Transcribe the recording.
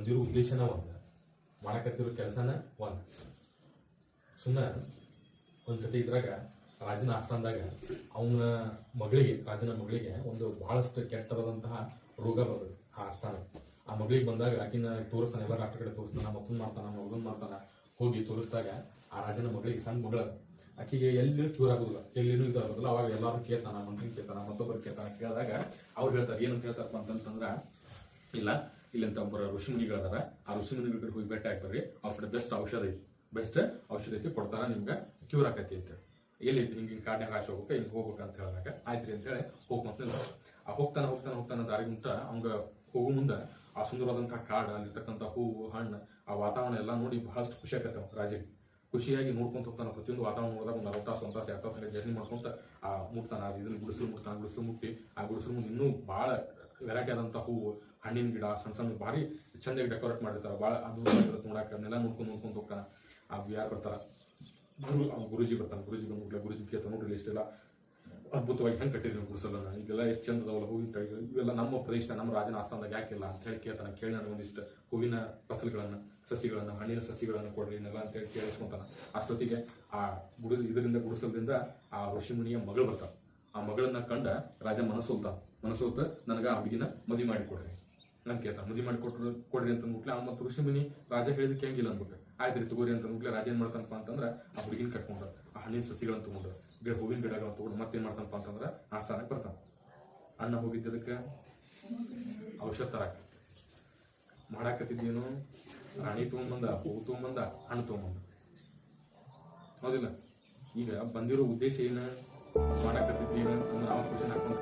ಬಂದಿರೋ ಉದ್ದೇಶನ ಒಂದು, ಮಾಡಕತ್ತಿರೋ ಕೆಲಸನ ಒಂದು. ಸುಮ್ಮನೆ ಒಂದ್ಸತಿ ಇದ್ರಾಗ ರಾಜನ ಆಸ್ಥಾನದಾಗ ಅವನ ರಾಜನ ಮಗಳಿಗೆ ಒಂದು ಬಹಳಷ್ಟು ಕೆಟ್ಟದಾದಂತಹ ರೋಗ ಬರ್ತದೆ ಆ ಆಸ್ಥಾನ. ಆ ಮಗಳಿಗೆ ಬಂದಾಗ ಆಕಿನ ತೋರಿಸ್ತಾನೆ, ಎಲ್ಲ ಡಾಕ್ಟರ್ ಕಡೆ ತೋರಿಸ್ತಾನ, ಮತ್ತೊಂದು ಮಾಡ್ತಾನ, ಮಗದೊಂದು ಮಾಡ್ತಾನ. ಹೋಗಿ ತೋರಿಸಿದಾಗ ಆ ರಾಜನ ಮಗಳಿಗೆ ಸಣ್ಣ ಮಗಳ, ಆಕಿಗೆ ಎಲ್ಲಿ ಕ್ಯೂರ್ ಆಗುದಿಲ್ಲ, ಎಲ್ಲಿನೂ ಇದಾಗೋದಿಲ್ಲ. ಅವಾಗ ಎಲ್ಲಾರು ಕೇಳ್ತಾನ, ಮಂತ್ರಿ ಕೇಳ್ತಾನ, ಮತ್ತೊಬ್ಬರು ಕೇಳ್ತಾನ. ಕೇಳಿದಾಗ ಅವ್ರು ಹೇಳ್ತಾರೆ, ಏನಂತ ಹೇಳ್ತಾರಪ್ಪ ಅಂತಂದ್ರ, ಇಲ್ಲ ಇಲ್ಲಂತ ಒಬ್ಬರು ಋಷಿಮುನಿಗಳದಾರ, ಆ ಋಷಿಮುನಿಗಳ ಹೋಗಿ ಭೇಟಿ ಆಗ್ತಾರ್ರಿ, ಅವ್ರ ಬೆಸ್ಟ್ ಔಷಧ ಐತಿ ಕೊಡ್ತಾರ, ನಿಮ್ಗೆ ಕ್ಯೂರ್ ಆಕತಿ ಅಂತ. ಎಲ್ಲಿ ಹಿಂಗಿನ ಕಾಡ್ನಾಗ ಆಶೆ ಹೋಗ್ಬೇಕು, ಹಿಂಗೆ ಹೋಗ್ಬೇಕು ಅಂತ ಹೇಳಿದಾಗ ಆಯ್ತ್ರಿ ಅಂತ ಹೇಳಿ ಹೋಗ್ಕೊಂತ ಹೋಗ್ತಾನ ದಾರಿ ಮುಂಟ ಅವಂಗ ಹೋಗೋ ಮುಂದೆ ಆ ಸುಂದರವಾದಂತಹ ಕಾಡು, ಅಲ್ಲಿರ್ತಕ್ಕಂಥ ಹೂವು ಹಣ್ಣು, ಆ ವಾತಾವರಣ ಎಲ್ಲ ನೋಡಿ ಬಹಳಷ್ಟು ಖುಷಿ ಆಗತ್ತೆ ರಾಜಗೆ. ಖುಷಿಯಾಗಿ ನೋಡ್ಕೊಂತ ಹೋಗ್ತಾನ. ಪ್ರತಿಯೊಂದು ವಾತಾವರಣ ನೋಡಿದಾಗ ಒಂದು 40 ತಾಸು 1 ತಾಸು 2 ತಾಸು ಜರ್ನಿ ಮಾಡ್ಕೊಂತ ಆ ಮುಟ್ತಾನ. ಇದನ್ನ ಗುಡಿಸಲು ಮುಟ್ಟಿ ಆ ಗುಡಿಸಲು ಮುಂದೆ ಇನ್ನೂ ಬಹಳ ವೆರೈಟಿ ಆದಂತಹ ಹೂವು, ಹಣ್ಣಿನ ಗಿಡ, ಸಣ್ಣ ಭಾರಿ ಚಂದಾಗಿ ಡೆಕೋರೇಟ್ ಮಾಡಿರ್ತಾರೆ. ಭಾಳ ಅದ್ಭುತ ನೋಡಾಕ. ಅದನ್ನೆಲ್ಲ ನೋಡ್ಕೊಂಡು ಹೋಗ್ತಾನ. ಆ ಯಾರು ಬರ್ತಾರ, ಗುರುಜಿ ಬರ್ತಾನೆ. ಗುರುಜಿ ಕೇಳ್ತಾನೆ, ನೋಡ್ರಿ ಇಷ್ಟೆಲ್ಲ ಅದ್ಭುತವಾಗಿ ಹೆಂಗೆ ಕಟ್ಟಿರಿ ನೀವು ಗುಡಿಸಲನ್ನ, ಈಗೆಲ್ಲ ಎಷ್ಟು ಚಂದದವಲ್ಲ ಹೂವಿನ ತಳಿಗಳು, ಇವೆಲ್ಲ ನಮ್ಮ ಪ್ರದೇಶ, ನಮ್ಮ ರಾಜನ ಆಸ್ಥಾನದಾಗ ಯಾಕಿಲ್ಲ ಅಂತ ಹೇಳಿ ಕೇಳ್ತಾನೆ. ಕೇಳಿ ನನಗೆ ಒಂದಿಷ್ಟು ಹೂವಿನ ಫಸಲುಗಳನ್ನ, ಸಸಿಗಳನ್ನ, ಹಣ್ಣಿನ ಸಸಿಗಳನ್ನ ಕೊಡ್ರಿ ಇನ್ನೆಲ್ಲ ಅಂತ ಹೇಳಿ ಕೇಳಿಸ್ಕೊಂತಾನ. ಅಷ್ಟೊತ್ತಿಗೆ ಆ ಇದರಿಂದ ಗುಡಿಸಲದಿಂದ ಆ ಋಷಿಮುನಿಯ ಮಗಳು ಬರ್ತಾನ. ಆ ಮಗಳನ್ನ ಕಂಡ ರಾಜ ಮನಸ್ಸೋತ ನನಗ ಆ ಹುಡುಗಿನ ಮದುವೆ ಮಾಡಿಕೊಡ್ರಿ ನನ್ ಕೇಳ್ತಾನ. ಮದುವೆ ಕೊಡ್ರಿ ಅಂತ ಅಂದ್ಬಿಟ್ಲೆ ಆ ಮತ್ತು ಋಷಿಮುನಿ ರಾಜ ಹೇಳಿದಕ್ಕೆ ಹೆಂಗಿಲ್ಲ ಅಂದ್ಬಿಟ್ಟು ಆಯ್ತು ರೀ ತಗೋರಿ ಅಂತ ಅಂದ್ಬಿಟ್ಲೆ ರಾಜ ಏನ್ ಮಾಡ್ತಾನಪ್ಪ ಅಂತಂದ್ರ ಆ ಹುಡುಗಿನ ಕಟ್ಕೊಂಡ್ರ, ಆ ಹಣ್ಣಿನ ಸಸಿಗಳನ್ನ ತಗೊಂಡ್ರ, ಹೂವಿನ ಗಿಡಗಳನ್ನ ತಗೊಂಡು ಮತ್ತೇನ್ ಮಾಡ್ತಾನಪ್ಪ ಅಂತಂದ್ರ ಆ ಸ್ಥಾನಕ್ಕೆ ಬರ್ತಾನ. ಅಣ್ಣ ಹೋಗಿದ್ದದಕ್ಕೆ ಔಷಧ ತರಾಕ ಮಾಡಾಕತ್ತಿದ್ದೇನು, ರಾಣಿ ತಗೊಂಬಂದ, ಹೂವು ತಗೊಂಬಂದ, ಹಣ್ಣು ತಗೊಂಬಂದ, ಹೌದಿಲ್ಲ? ಈಗ ಬಂದಿರೋ ಉದ್ದೇಶ ಏನ, ಮಾಡಾಕತ್ತಿದ್ದೇನು ಅಂದ್ರೆ ನಾವು ಖುಷಿ ಹಾಕೊಂಡ್